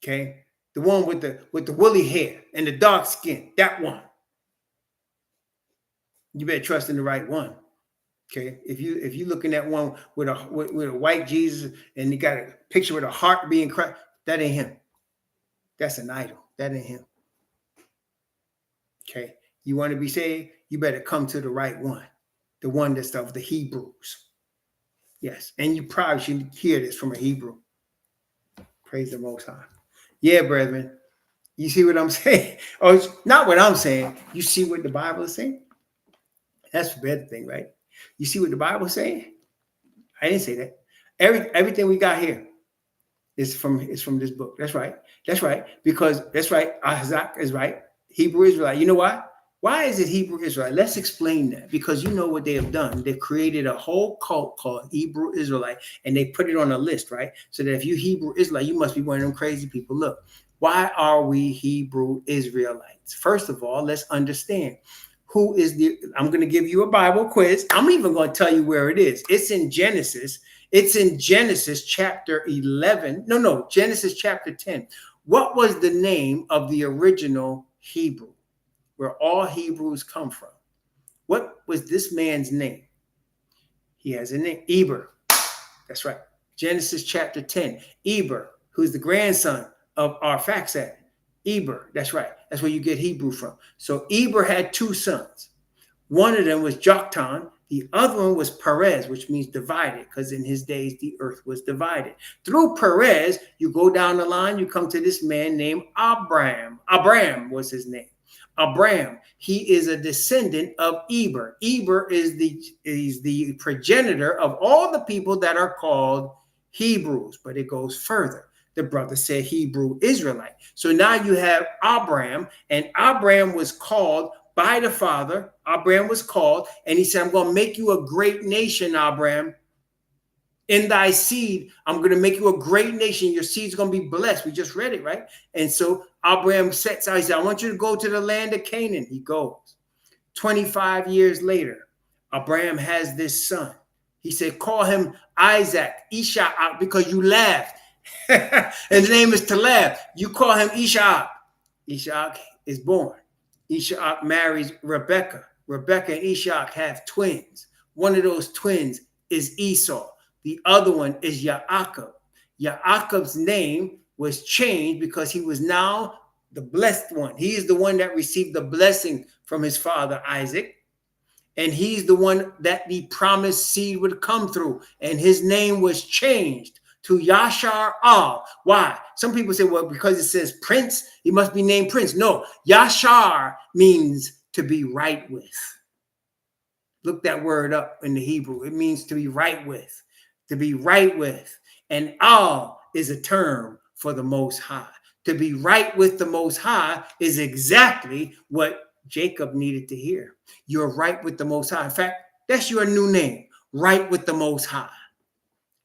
[SPEAKER 1] Okay, the one with the woolly hair and the dark skin. That one. You better trust in the right one. Okay, if you looking at one with a white Jesus and you got a picture with a heart being crushed, that ain't him. That's an idol. That ain't him. Okay, you want to be saved? You better come to the right one, the one that's of the Hebrews. Yes, and you probably should hear this from a Hebrew. Praise the Most High. Yeah, brethren, you see what I'm saying? Or it's not what I'm saying. You see what the Bible is saying? That's the better thing, right? You see what the Bible is saying? I didn't say that. Everything we got here is from this book. That's right. That's right. Because that's right. Isaac is right. Hebrew Israelite. You know why? Why is it Hebrew Israelite? Let's explain that. Because you know what they have done. They've created a whole cult called Hebrew Israelite, and they put it on a list, right? So that if you Hebrew Israelite, you must be one of them crazy people. Look, why are we Hebrew Israelites? First of all, let's understand. I'm going to give you a Bible quiz. I'm even going to tell you where it is. It's in Genesis. It's in Genesis chapter 11. No, Genesis chapter 10. What was the name of the original Hebrew, where all Hebrews come from? What was this man's name? He has a name, Eber. That's right. Genesis chapter 10. Eber, who's the grandson of Arphaxad. Eber, that's right. That's where you get Hebrew from. So Eber had two sons. One of them was Joktan. The other one was Perez, which means divided, because in his days, the earth was divided. Through Perez, you go down the line, you come to this man named Abram. Abram was his name. Abram, he is a descendant of Eber. Eber is the progenitor of all the people that are called Hebrews, but it goes further. The brother said Hebrew Israelite. So now you have Abram, and Abram was called by the father. Abram was called, and he said, I'm going to make you a great nation, Abram. In thy seed, I'm going to make you a great nation. Your seed's going to be blessed. We just read it, right? And so Abram sets out. He said, I want you to go to the land of Canaan. He goes. 25 years later, Abram has this son. He said, call him Isaac, Ishak, because you laughed. His name is to laugh. You call him Ishak. Ishak is born. Ishak marries Rebekah. Rebekah and Ishak have twins. One of those twins is Esau. The other one is Yaakov. Yaakov's name was changed because he was now the blessed one. He is the one that received the blessing from his father Isaac. And he's the one that the promised seed would come through. And his name was changed to Yashar Al. Why? Some people say, well, because it says Prince, he must be named Prince. No, Yashar means to be right with. Look that word up in the Hebrew. It means to be right with. To be right with. And Al is a term for the Most High. To be right with the Most High is exactly what Jacob needed to hear. You're right with the Most High. In fact, that's your new name, right with the Most High.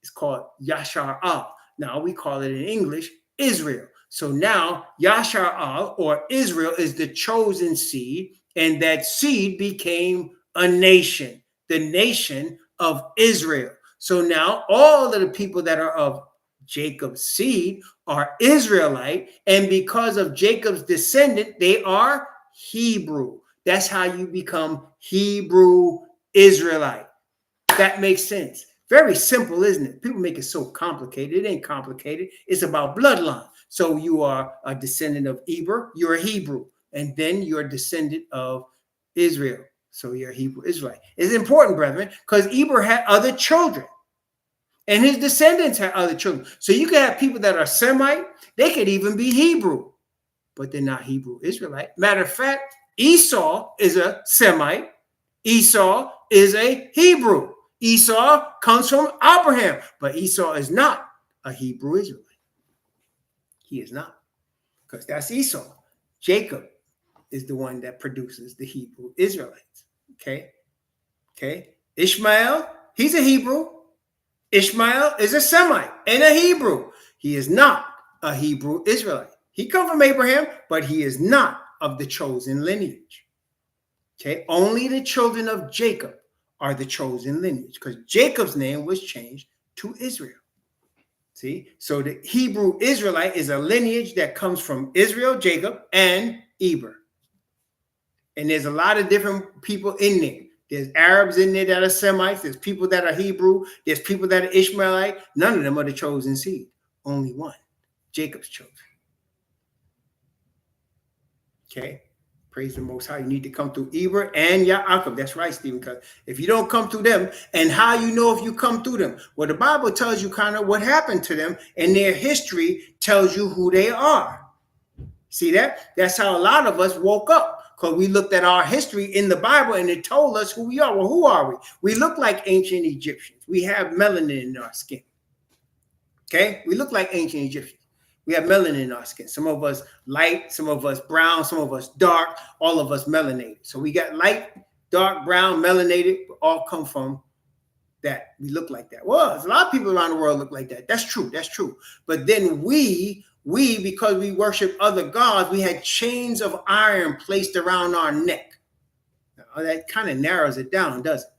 [SPEAKER 1] It's called Yashar Al. Now we call it in English Israel. So now Yashar Al, or Israel, is the chosen seed, and that seed became a nation, the nation of Israel. So now all of the people that are of Jacob's seed are Israelite, and because of Jacob's descendant, they are Hebrew. That's how you become Hebrew Israelite. That makes sense. Very simple, isn't it? People make it so complicated. It ain't complicated. It's about bloodline. So you are a descendant of Eber, you're a Hebrew, and then you're a descendant of Israel. So you're a Hebrew Israelite. It's important, brethren, because Eber had other children. And his descendants had other children. So you can have people that are Semite. They could even be Hebrew, but they're not Hebrew Israelite. Matter of fact, Esau is a Semite. Esau is a Hebrew. Esau comes from Abraham, but Esau is not a Hebrew Israelite. He is not, because that's Esau. Jacob is the one that produces the Hebrew Israelites. Okay. Ishmael, he's a Hebrew. Ishmael is a Semite and a Hebrew. He is not a Hebrew Israelite. He comes from Abraham, but he is not of the chosen lineage. Okay, only the children of Jacob are the chosen lineage, because Jacob's name was changed to Israel. See, so the Hebrew Israelite is a lineage that comes from Israel, Jacob, and Eber. And there's a lot of different people in there. There's Arabs in there that are Semites. There's people that are Hebrew. There's people that are Ishmaelite. None of them are the chosen seed. Only one, Jacob's children. Okay, praise the Most High. You need to come through Eber and Yaakov. That's right, Stephen. Because if you don't come through them, and how you know if you come through them? Well, the Bible tells you kind of what happened to them, and their history tells you who they are. See that? That's how a lot of us woke up, because we looked at our history in the Bible and it told us who we are. Well, who are we? We look like ancient Egyptians. We have melanin in our skin. Okay? We look like ancient Egyptians. We have melanin in our skin. Some of us light, some of us brown, some of us dark, all of us melanated. So we got light, dark, brown, melanated, all come from that. We look like that. Well, there's a lot of people around the world look like that. That's true. That's true. But then we, because we worship other gods, we had chains of iron placed around our neck. Now, that kind of narrows it down, doesn't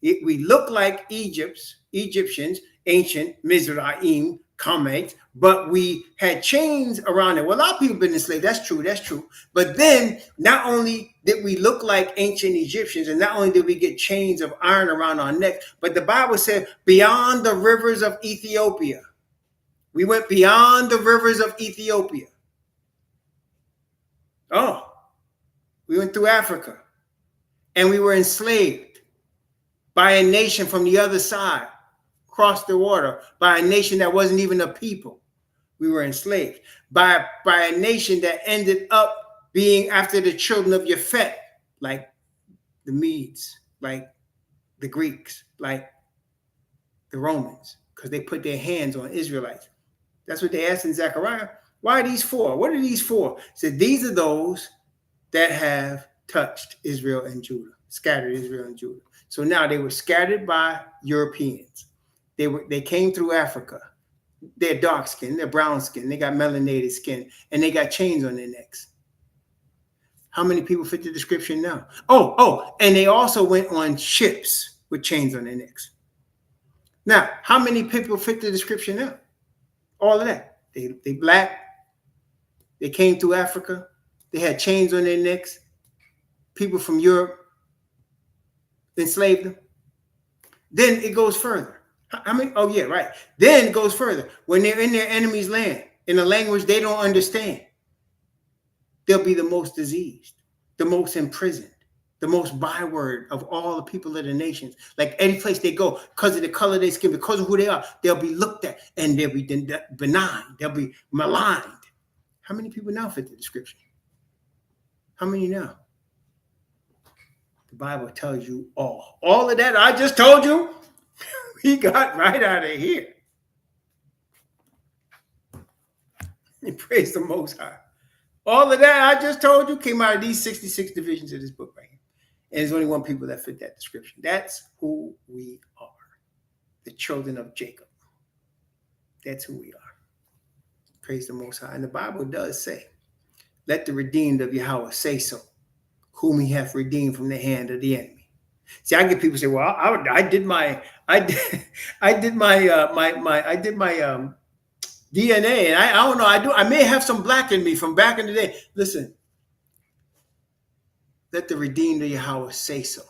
[SPEAKER 1] it? We look like Egyptians, ancient Mizraim, Kemet, but we had chains around it. Well, a lot of people have been enslaved. That's true. That's true. But then not only did we look like ancient Egyptians, and not only did we get chains of iron around our neck, but the Bible said beyond the rivers of Ethiopia. We went beyond the rivers of Ethiopia. Oh, we went through Africa, and we were enslaved by a nation from the other side, across the water, by a nation that wasn't even a people. We were enslaved by a nation that ended up being after the children of Japhet, like the Medes, like the Greeks, like the Romans, because they put their hands on Israelites. That's what they asked in Zechariah. Why are these for? What are these for? Said these are those that have touched Israel and Judah, scattered Israel and Judah. So now they were scattered by Europeans. They came through Africa. They're dark skin, they're brown skin, they got melanated skin, and they got chains on their necks. How many people fit the description now? Oh, and they also went on ships with chains on their necks. Now, how many people fit the description now? All of that. They black, they came through Africa, they had chains on their necks, people from Europe enslaved them. Then it goes further. I mean, oh yeah, right. Then it goes further. When they're in their enemy's land, in a language they don't understand, they'll be the most diseased, the most imprisoned, the most byword of all the people of the nations. Like any place they go, because of the color of their skin, because of who they are, they'll be looked at and they'll be benign. They'll be maligned. How many people now fit the description? How many now? The Bible tells you all. All of that I just told you, he got right out of here. And praise the Most High. All of that I just told you came out of these 66 divisions of this book right here. And there's only one people that fit that description. That's who we are. The children of Jacob. That's who we are. Praise the Most High. And the Bible does say, let the redeemed of Yahweh say so, whom he hath redeemed from the hand of the enemy. See, I get people say, well, I did my DNA, and I don't know. I may have some black in me from back in the day. Listen, let the redeemed of Yahweh say so,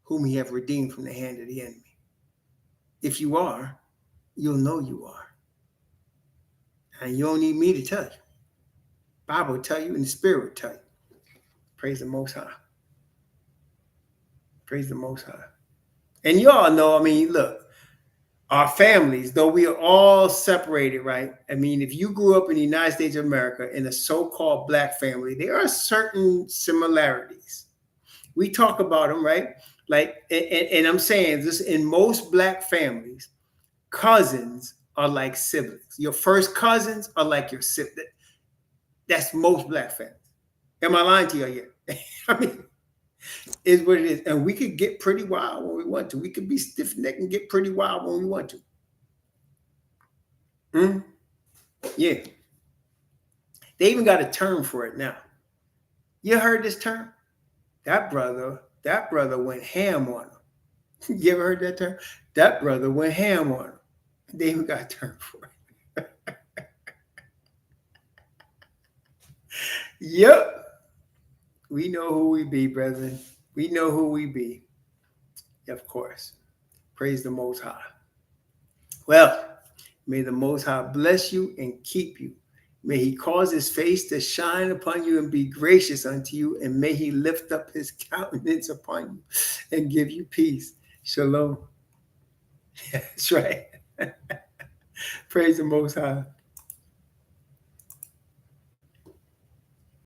[SPEAKER 1] whom he have redeemed from the hand of the enemy. If you are, you'll know you are. And you don't need me to tell you. Bible will tell you, and the Spirit will tell you. Praise the Most High. Praise the Most High. And you all know, I mean, look, our families, though we are all separated, right? I mean, if you grew up in the United States of America in a so-called black family, there are certain similarities. We talk about them, right? Like, and I'm saying this, in most black families, cousins are like siblings. Your first cousins are like your sibling. That's most black families. Am I lying to you yet? I mean, is what it is. And we could get pretty wild when we want to. We could be stiff necked and get pretty wild when we want to. Mm? Yeah. They even got a term for it now. You heard this term? That brother went ham on him. You ever heard that term? That brother went ham on him. They even got a term for it. Yep. We know who we be, brethren. We know who we be. Of course. Praise the Most High. Well, may the Most High bless you and keep you. May he cause his face to shine upon you and be gracious unto you. And may he lift up his countenance upon you and give you peace. Shalom. That's right. Praise the Most High.